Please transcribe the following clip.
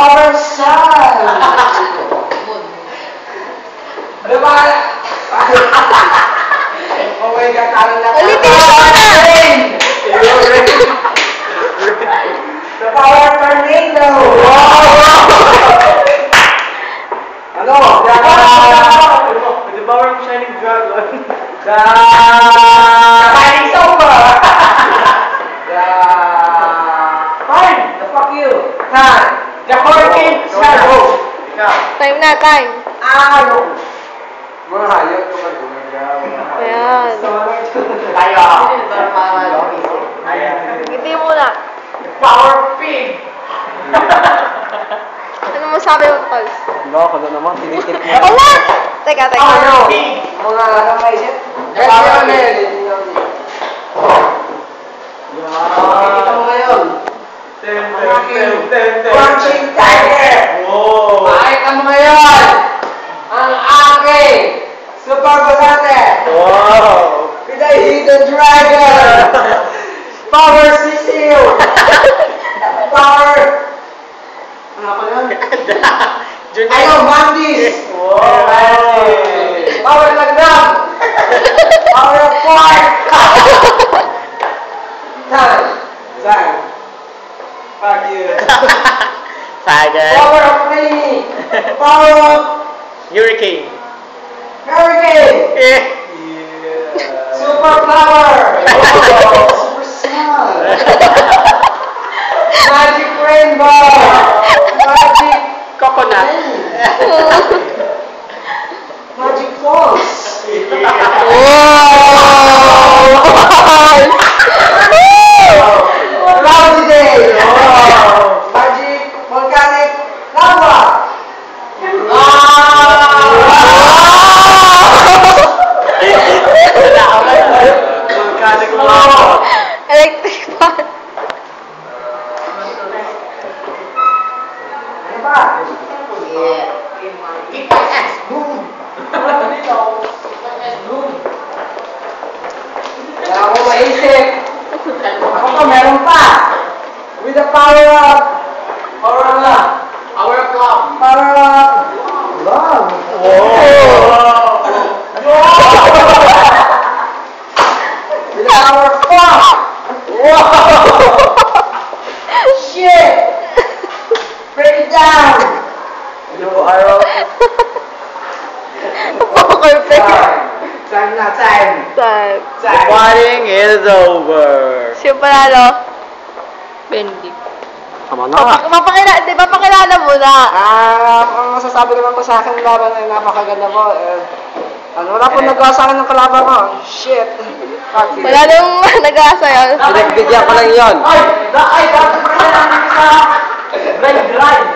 power sun! Diba? Oh my God, parang Ulitin mo na! The power tornado! Ano? The power of shining dragon. The shining sofa! Fine! The fuck you! Time! The hurricane shadow! Time na, time. Ano? Mga hayop ko mag-gumagaw. Ayan. Tayo! Hindi mo na. Power pig! Ano mo sabi mo, Tol? Ako na naman, tinitip mo. Wala! Teka, teka. Ano? Mga ano maisip? Power pig! Kita mo ngayon. Punching tiger! Makita mo ngayon! Ang aking super basate! Wow! With the hidden dragon! Power sisiyo! Power... Ano pa yun? Ano, mandis! Wow! Power lagnam! Power of pork! Time! Time! Fuck you! Tiger! Power of rainy! Power of Hurricane! hurricane! Yeah! Super flower! Super sun! Magic rainbow! Magic Coconut! magic falls! Cloudy day! Magic volcanic lava! Volcanic lava! Electric fan. Ano ba? Boom! Wala akong maisip. Ako pa, meron pa. With the power of... Power of love. Power of love. Power of... Love. With the power of fuck. Shit! Break it down! Perfect. Time na, time! Time. The fighting is over! Siya panalo. Bendy. Tama na! Di ba pakilala mo na? Ang masasabi naman ko sa akin laban ay napakaganda po. Wala po nagawa sa akin ng kalaban ko. Shit! Fuck you. Wala nang nag-aasa yun. Pinagbigyan ko lang yun! Ay! Dapat pa sa red line!